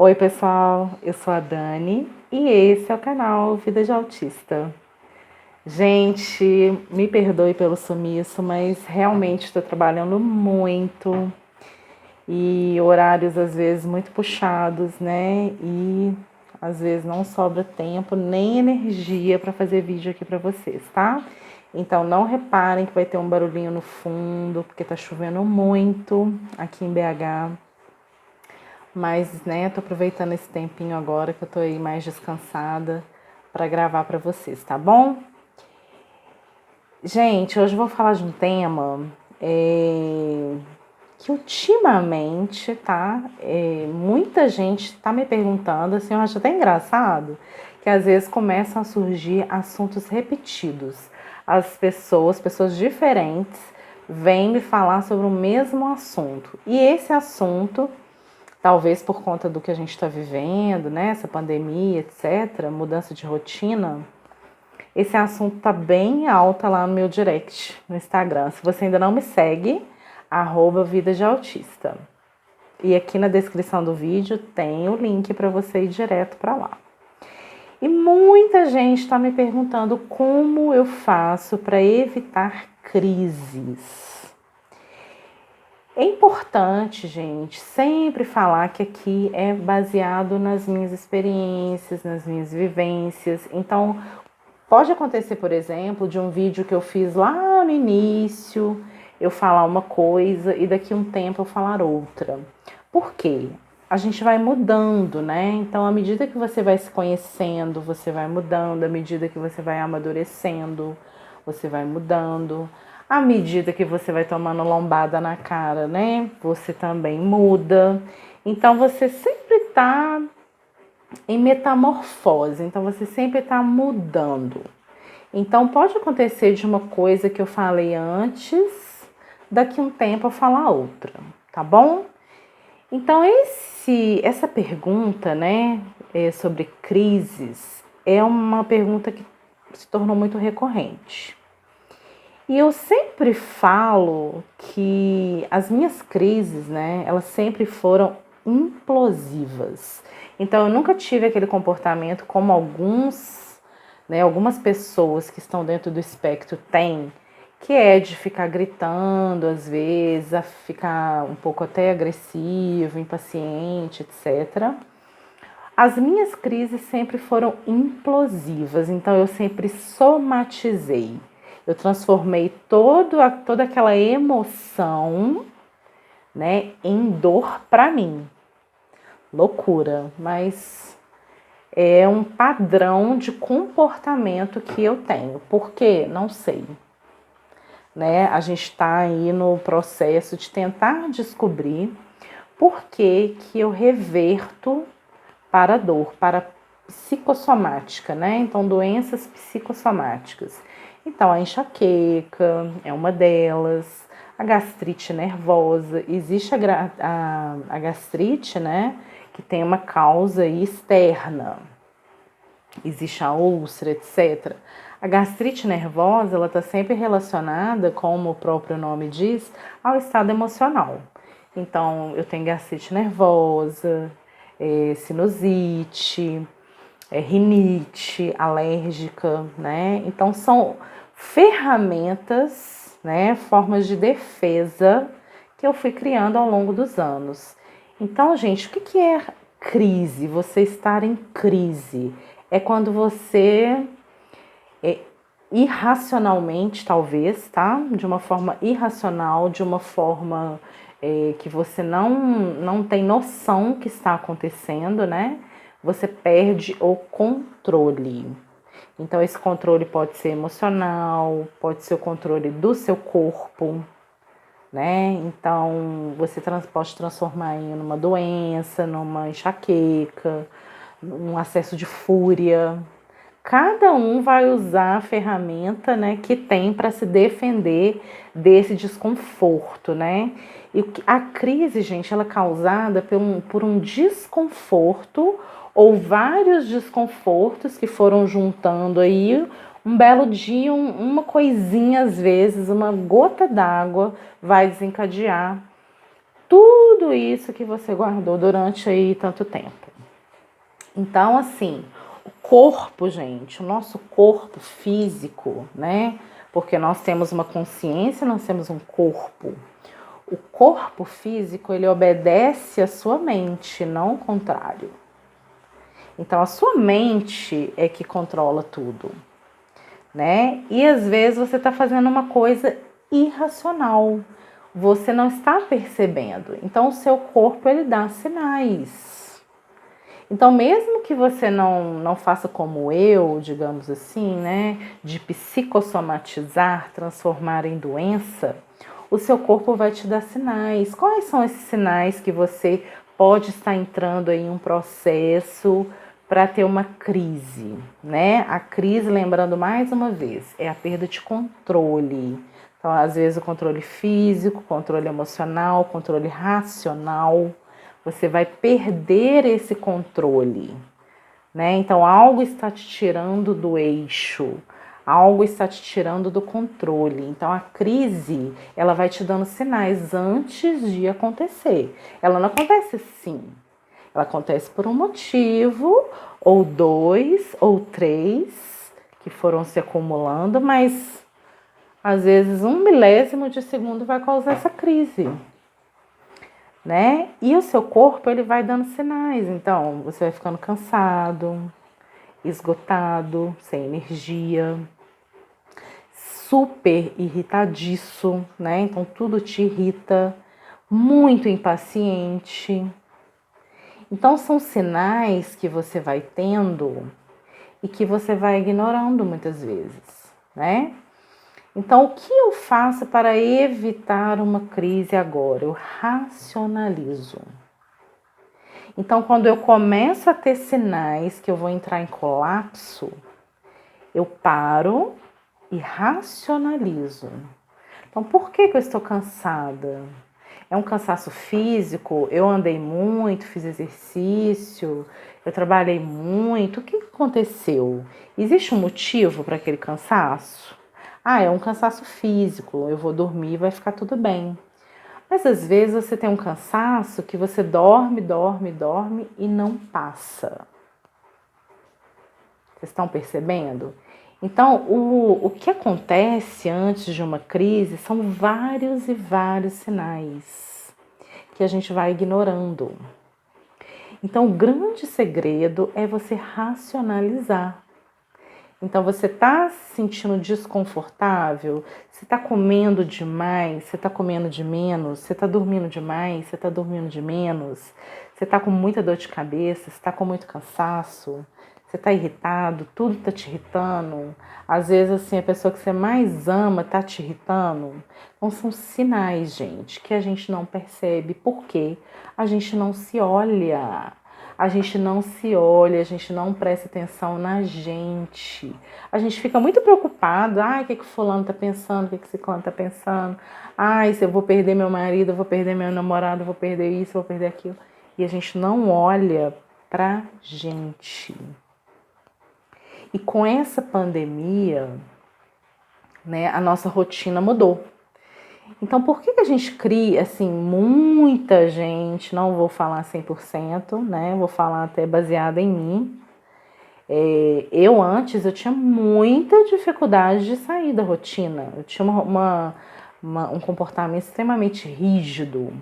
Oi pessoal, eu sou a Dani e esse é o canal Vida de Autista. Gente, me perdoe pelo sumiço, mas realmente estou trabalhando muito e horários às vezes muito puxados, né? E às vezes não sobra tempo nem energia para fazer vídeo aqui para vocês, tá? Então não reparem que vai ter um barulhinho no fundo, porque tá chovendo muito aqui em BH. Mas, né, tô aproveitando esse tempinho agora que eu tô aí mais descansada para gravar para vocês, tá bom? Gente, hoje eu vou falar de um tema que ultimamente, tá? Muita gente tá me perguntando, assim, eu acho até engraçado, que às vezes começam a surgir assuntos repetidos. As pessoas diferentes, vêm me falar sobre o mesmo assunto. E esse assunto, talvez por conta do que a gente está vivendo, né? Essa pandemia, etc., mudança de rotina, esse assunto está bem alta lá no meu direct, no Instagram. Se você ainda não me segue, @Vida de Autista. E aqui na descrição do vídeo tem o link para você ir direto para lá. E muita gente está me perguntando como eu faço para evitar crises. É importante, gente, sempre falar que aqui é baseado nas minhas experiências, nas minhas vivências. Então, pode acontecer, por exemplo, de um vídeo que eu fiz lá no início, eu falar uma coisa e daqui a um tempo eu falar outra. Por quê? A gente vai mudando, né? Então, à medida que você vai se conhecendo, você vai mudando. À medida que você vai amadurecendo, você vai mudando. À medida que você vai tomando lombada na cara, né? Você também muda. Então, você sempre está em metamorfose. Então, você sempre está mudando. Então, pode acontecer de uma coisa que eu falei antes, daqui a um tempo eu falar outra, tá bom? Então, essa pergunta, né, sobre crises, é uma pergunta que se tornou muito recorrente. E eu sempre falo que as minhas crises, né, elas sempre foram implosivas. Então, eu nunca tive aquele comportamento como algumas pessoas que estão dentro do espectro têm, que é de ficar gritando às vezes, a ficar um pouco até agressivo, impaciente, etc. As minhas crises sempre foram implosivas, então eu sempre somatizei. Eu transformei toda aquela emoção, né, em dor para mim. Loucura, mas é um padrão de comportamento que eu tenho. Por quê? Não sei. Né? A gente está aí no processo de tentar descobrir por que eu reverto para a dor, para a psicossomática, né? Então, doenças psicossomáticas. Então, a enxaqueca é uma delas, a gastrite nervosa. Existe a gastrite, né? Que tem uma causa externa. Existe a úlcera, etc. A gastrite nervosa, ela está sempre relacionada, como o próprio nome diz, ao estado emocional. Então, eu tenho gastrite nervosa, sinusite, rinite alérgica, né? Então, são ferramentas, né, formas de defesa que eu fui criando ao longo dos anos. Então, gente, o que é crise? Você estar em crise é quando você irracionalmente, talvez, tá? De uma forma irracional, de uma forma que você não tem noção que está acontecendo, né? Você perde o controle. Então, esse controle pode ser emocional, pode ser o controle do seu corpo, né? Então, você pode transformar em uma doença, numa enxaqueca, num acesso de fúria. Cada um vai usar a ferramenta, né, que tem para se defender desse desconforto, né? E a crise, gente, ela é causada por um desconforto ou vários desconfortos que foram juntando aí. Um belo dia, uma coisinha às vezes, uma gota d'água vai desencadear tudo isso que você guardou durante aí tanto tempo. Então, assim, o corpo, gente, o nosso corpo físico, né? Porque nós temos uma consciência, nós temos um corpo. O corpo físico, ele obedece à sua mente, não o contrário. Então, a sua mente é que controla tudo, né? E às vezes você está fazendo uma coisa irracional. Você não está percebendo. Então, o seu corpo, ele dá sinais. Então, mesmo que você não faça como eu, digamos assim, né? De psicossomatizar, transformar em doença, o seu corpo vai te dar sinais. Quais são esses sinais que você pode estar entrando aí em um processo para ter uma crise, né? A crise, lembrando mais uma vez, é a perda de controle. Então, às vezes, o controle físico, controle emocional, controle racional, você vai perder esse controle, né? Então, algo está te tirando do eixo, algo está te tirando do controle. Então, a crise, ela vai te dando sinais antes de acontecer. Ela não acontece assim. Ela acontece por um motivo, ou dois, ou três, que foram se acumulando, mas às vezes 1 milésimo de segundo vai causar essa crise, né? E o seu corpo, ele vai dando sinais. Então, você vai ficando cansado, esgotado, sem energia, super irritadiço, né? Então, tudo te irrita, muito impaciente. Então, são sinais que você vai tendo e que você vai ignorando muitas vezes, né? Então, o que eu faço para evitar uma crise agora? Eu racionalizo. Então, quando eu começo a ter sinais que eu vou entrar em colapso, eu paro e racionalizo. Então, por que eu estou cansada? É um cansaço físico? Eu andei muito, fiz exercício, eu trabalhei muito. O que aconteceu? Existe um motivo para aquele cansaço? Ah, é um cansaço físico, eu vou dormir e vai ficar tudo bem. Mas às vezes você tem um cansaço que você dorme e não passa. Vocês estão percebendo? Então, o que acontece antes de uma crise são vários e vários sinais que a gente vai ignorando. Então, o grande segredo é você racionalizar. Então, você está se sentindo desconfortável? Você está comendo demais? Você está comendo de menos? Você está dormindo demais? Você está dormindo de menos? Você está com muita dor de cabeça? Você está com muito cansaço? Você está irritado? Tudo está te irritando? Às vezes, assim, a pessoa que você mais ama está te irritando? Então, são sinais, gente, que a gente não percebe. Por quê? A gente não se olha. A gente não se olha, a gente não presta atenção na gente. A gente fica muito preocupado. Ai, o que fulano tá pensando? O que ciclano tá pensando? Ai, se eu vou perder meu marido, eu vou perder meu namorado, eu vou perder isso, eu vou perder aquilo. E a gente não olha pra gente. E com essa pandemia, né, a nossa rotina mudou. Então, por que a gente cria, assim, muita gente, não vou falar 100%, né? Vou falar até baseada em mim. Eu antes, eu tinha muita dificuldade de sair da rotina. Eu tinha um comportamento extremamente rígido,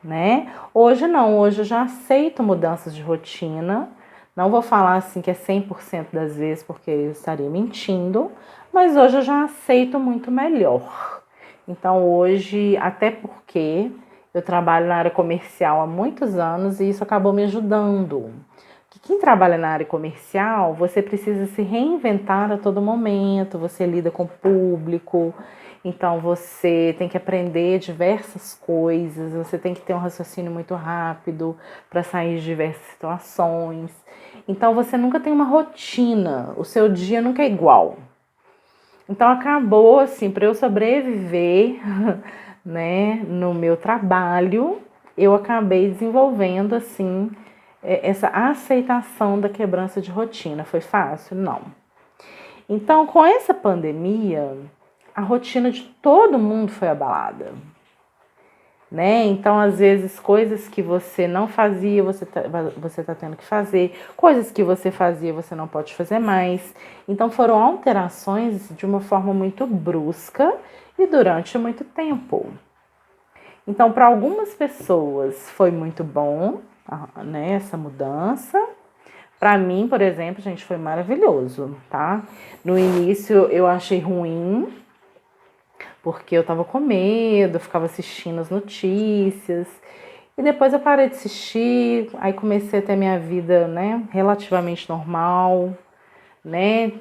né? Hoje não, hoje eu já aceito mudanças de rotina. Não vou falar assim que é 100% das vezes, porque eu estaria mentindo. Mas hoje eu já aceito muito melhor. Então hoje, até porque eu trabalho na área comercial há muitos anos e isso acabou me ajudando. Que quem trabalha na área comercial, você precisa se reinventar a todo momento, você lida com o público, então você tem que aprender diversas coisas, você tem que ter um raciocínio muito rápido para sair de diversas situações. Então você nunca tem uma rotina, o seu dia nunca é igual. Então acabou assim, para eu sobreviver, né, no meu trabalho, eu acabei desenvolvendo assim essa aceitação da quebrança de rotina. Foi fácil? Não. Então, com essa pandemia, a rotina de todo mundo foi abalada. né? Então, às vezes, coisas que você não fazia, você tá tendo que fazer, coisas que você fazia, você não pode fazer mais. Então, foram alterações de uma forma muito brusca e durante muito tempo. Então, para algumas pessoas foi muito bom, né, essa mudança. Para mim, por exemplo, gente, foi maravilhoso, tá? No início eu achei ruim, porque eu tava com medo, ficava assistindo as notícias. E depois eu parei de assistir, aí comecei a ter minha vida, né, relativamente normal, né?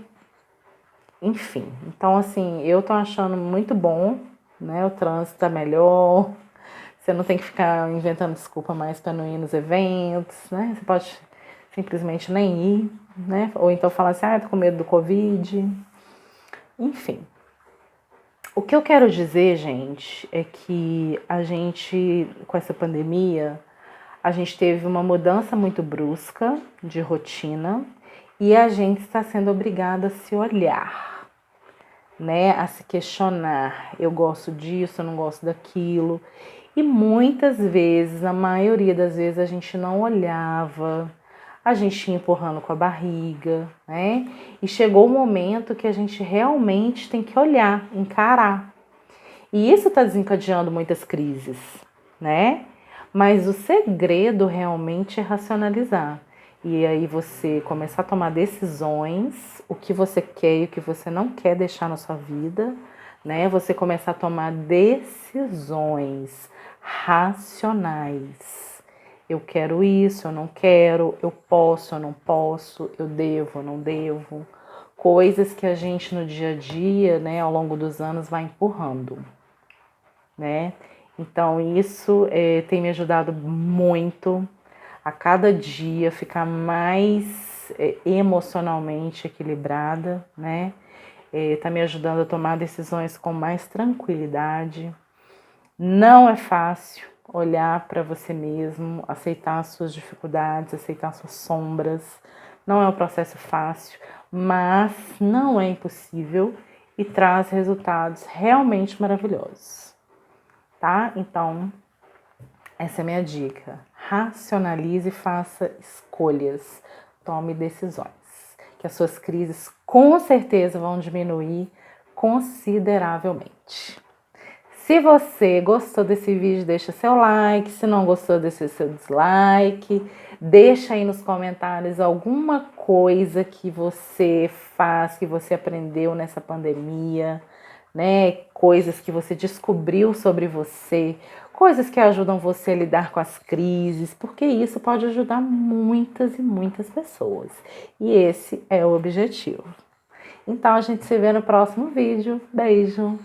Enfim, então assim, eu tô achando muito bom, né? O trânsito tá melhor. Você não tem que ficar inventando desculpa mais para não ir nos eventos, né? Você pode simplesmente nem ir, né? Ou então falar assim, tô com medo do Covid. Enfim. O que eu quero dizer, gente, é que a gente, com essa pandemia, a gente teve uma mudança muito brusca de rotina e a gente está sendo obrigada a se olhar, né? A se questionar. Eu gosto disso, eu não gosto daquilo. E muitas vezes, a maioria das vezes, a gente não olhava, a gente ia empurrando com a barriga, né? E chegou o momento que a gente realmente tem que olhar, encarar. E isso está desencadeando muitas crises, né? Mas o segredo realmente é racionalizar. E aí você começar a tomar decisões, o que você quer e o que você não quer deixar na sua vida, né? Você começar a tomar decisões racionais. Eu quero isso, eu não quero, eu posso, eu não posso, eu devo, eu não devo. Coisas que a gente no dia a dia, né, ao longo dos anos vai empurrando, né? Então isso tem me ajudado muito a cada dia ficar mais emocionalmente equilibrada, né? Tá me ajudando a tomar decisões com mais tranquilidade. Não é fácil olhar para você mesmo, aceitar as suas dificuldades, aceitar suas sombras. Não é um processo fácil, mas não é impossível e traz resultados realmente maravilhosos, tá? Então, essa é a minha dica. Racionalize e faça escolhas. Tome decisões. Que as suas crises com certeza vão diminuir consideravelmente. Se você gostou desse vídeo, deixa seu like. Se não gostou, deixa seu dislike. Deixa aí nos comentários alguma coisa que você faz, que você aprendeu nessa pandemia, né? Coisas que você descobriu sobre você, coisas que ajudam você a lidar com as crises, porque isso pode ajudar muitas e muitas pessoas. E esse é o objetivo. Então a gente se vê no próximo vídeo. Beijo!